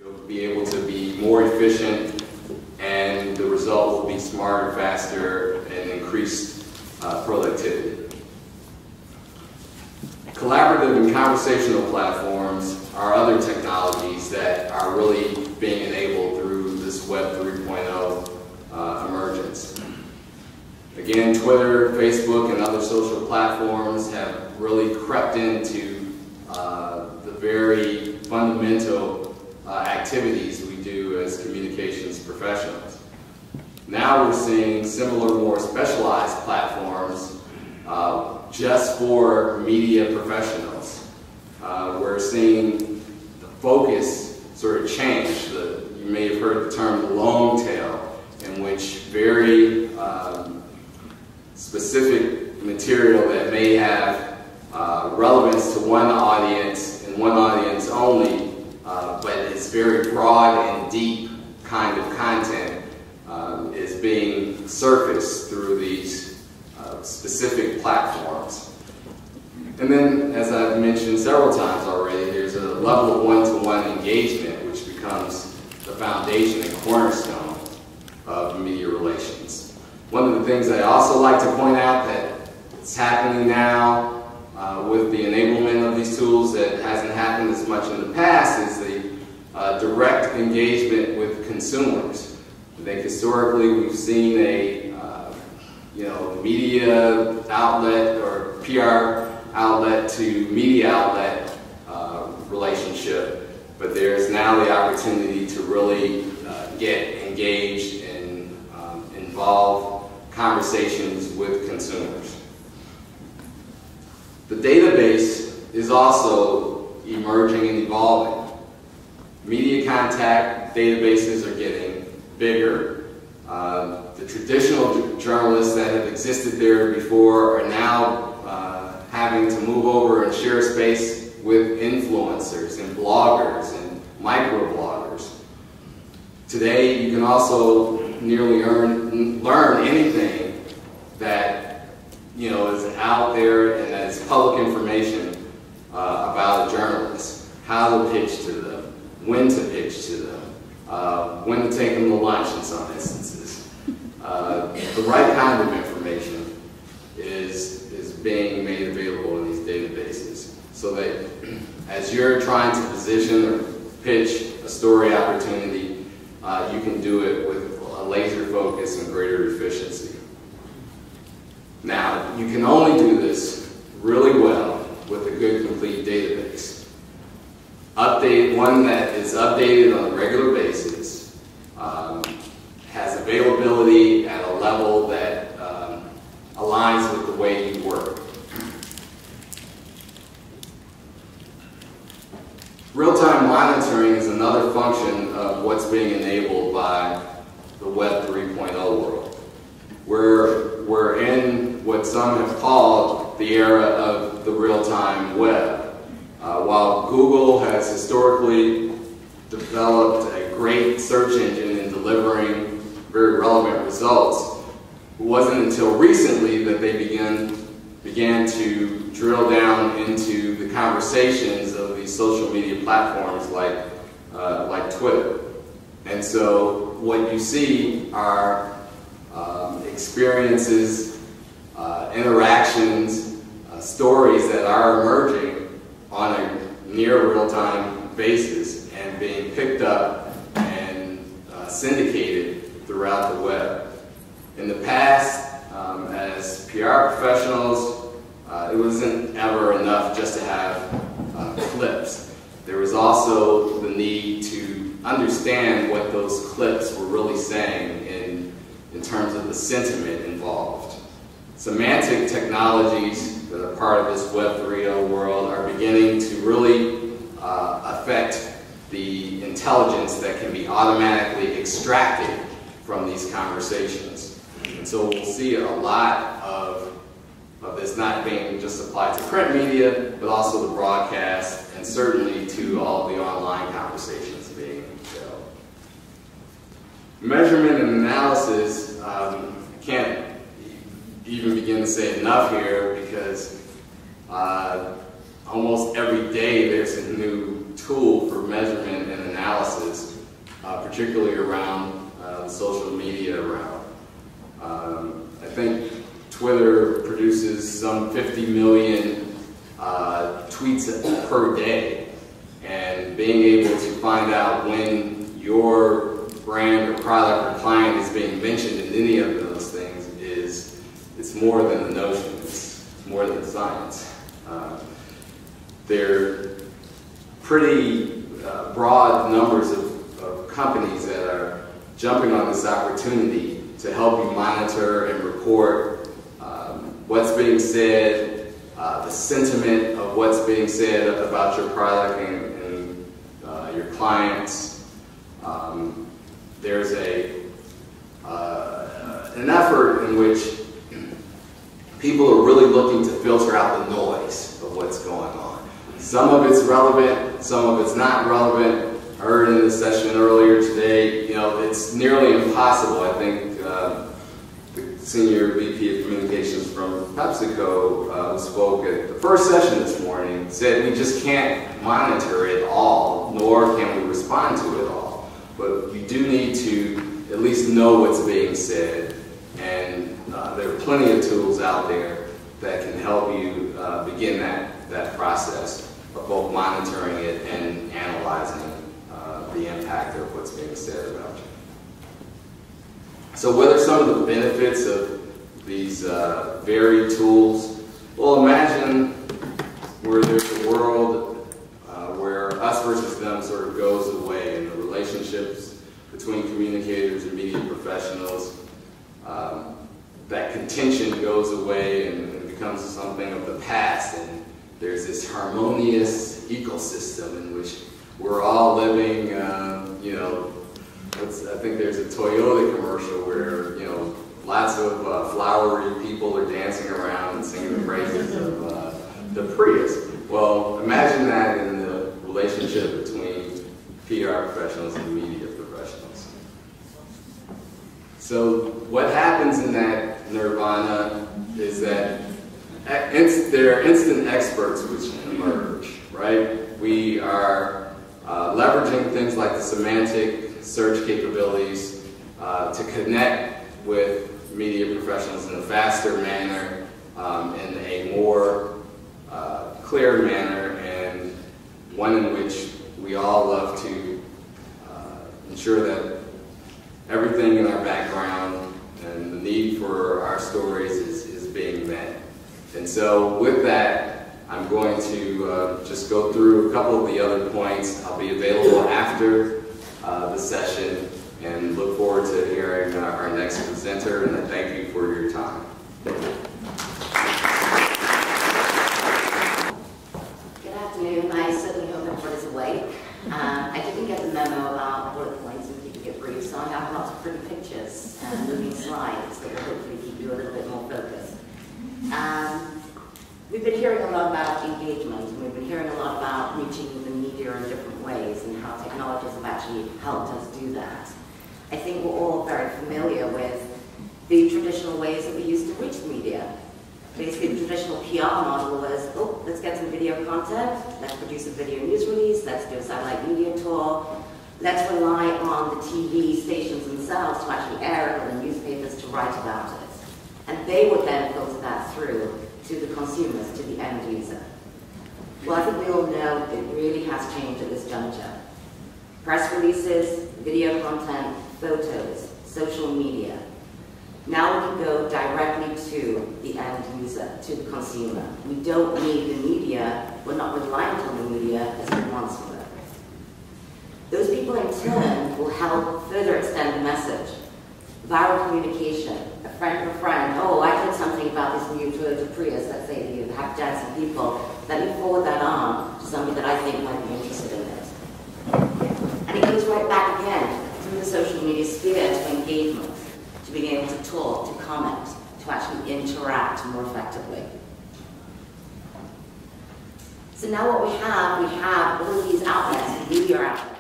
You'll be able to be more efficient, and the result will be smarter, faster, and increased productivity. Collaborative and conversational platforms are other technologies that are really being enabled through this Web 3.0 emergence. Again, Twitter, Facebook, and other social platforms have really crept into the very fundamental activities we do as communications professionals. Now we're seeing similar, more specialized platforms just for media professionals. We're seeing the focus sort of change. You may have heard the term the long tail, in which very specific material that may have relevance to one audience and one audience only, but it's very broad and deep kind of content is being surfaced through these specific platforms. And then, as I've mentioned several times already, there's a level of one-to-one engagement which becomes the foundation and cornerstone of media relations. One of the things I also like to point out that is happening now with the enablement of these tools that hasn't happened as much in the past is the direct engagement with consumers. I think historically we've seen a media outlet or PR outlet to media outlet relationship, but there's now the opportunity to really get engaged and involve conversations with consumers. The database is also emerging and evolving. Media contact databases are getting bigger. The traditional journalists that have existed there before are now having to move over and share space with influencers and bloggers and microbloggers. Today, you can also nearly learn anything that is out there and that is public information about a journalist. How to pitch to them, when to pitch to them, when to take them to lunch in some instances. The right kind of information is being made available in these databases, so that as you're trying to position or pitch a story opportunity, you can do it with a laser focus and greater efficiency. Now, you can only do this really well with a good, complete database. One that is updated on a regular basis, has availability at a level that aligns with the way you work. Real-time monitoring is another function of what's being enabled by the Web 3.0 world. We're in what some have called the era of the real-time web. While Google has historically developed a great search engine in delivering very relevant results, it wasn't until recently that they began to drill down into the conversations of these social media platforms like Twitter. And so what you see are experiences, interactions, stories that are emerging on a near real-time basis and being picked up and syndicated throughout the web. In the past, as PR professionals, it wasn't ever enough just to have clips. There was also the need to understand what those clips were really saying in terms of the sentiment involved. Semantic technologies that are part of this Web 3.0 world are beginning to really affect the intelligence that can be automatically extracted from these conversations. And so we'll see a lot of this not being just applied to print media, but also the broadcast, and certainly to all of the online conversations being held. Measurement and analysis, I can't even begin to say enough here, because almost every day there's a new tool for measurement and analysis, particularly around the social media realm. I think Twitter produces some 50 million tweets per day, and being able to find out when your brand or product or client is being mentioned in any of those things it's more than a notion, it's more than science. They're pretty broad numbers of companies that are jumping on this opportunity to help you monitor and report what's being said, the sentiment of what's being said about your product and your clients. There's an effort in which people are really looking to filter out the noise of what's going on. Some of it's relevant, some of it's not relevant. I heard in the session earlier today, it's nearly impossible. I think the senior VP of Communications from PepsiCo who spoke at the first session this morning said we just can't monitor it all, nor can we respond to it all. But you do need to at least know what's being said, and there are plenty of tools out there that can help you begin that process of both monitoring it and analyzing the impact of what's being said about you. So what are some of the benefits of these varied tools? Well, imagine where there's a world where us versus them sort of goes away, and the relationships between communicators and media professionals, that contention goes away and becomes something of the past, and there's this harmonious ecosystem in which we're all living, I think there's a Toyota commercial where, lots of flowery people are dancing around and singing the praises of the Prius. Well, imagine that in the relationship between PR professionals and media professionals. So what happens in that nirvana is that there are instant experts which emerge, right? We are leveraging things like the semantic search capabilities to connect with media professionals in a faster manner, in a more clear manner, and one in which we all love to ensure that everything in our background and the need for our stories is being met. And so with that, I'm going to just go through a couple of the other points. I'll be available after the session, and look forward to hearing our next presenter, and I thank you for your time. Good afternoon. I certainly hope everybody's awake. I didn't get the memo about bullet points and keeping it brief, so I have lots of pretty pictures and moving slides that will hopefully keep you a little bit more focused. We've been hearing a lot about engagement, and we've been hearing a lot about reaching the media in different ways and how technologies have actually helped us do that. I think we're all very familiar with the traditional ways that we used to reach the media. Basically, the traditional PR model was, oh, let's get some video content, let's produce a video news release, let's do a satellite media tour, let's rely on the TV stations themselves to actually air it, or the newspapers to write about it. And they would then filter that through to the consumers, to the end user. Well, I think we all know it really has changed at this juncture. Press releases, video content, photos, social media. Now we can go directly to the end user, to the consumer. We don't need the media, we're not reliant on the media as we once were. Those people in turn will help further extend the message. Viral communication, a friend of a friend, oh, I heard something about this new Toyota Prius, let's say that you have dancing people, let me forward that on to somebody that I think might be interested in it. And it goes right back again through the social media sphere to engagement, to being able to talk, to comment, to actually interact more effectively. So now what we have all of these outlets, media outlets,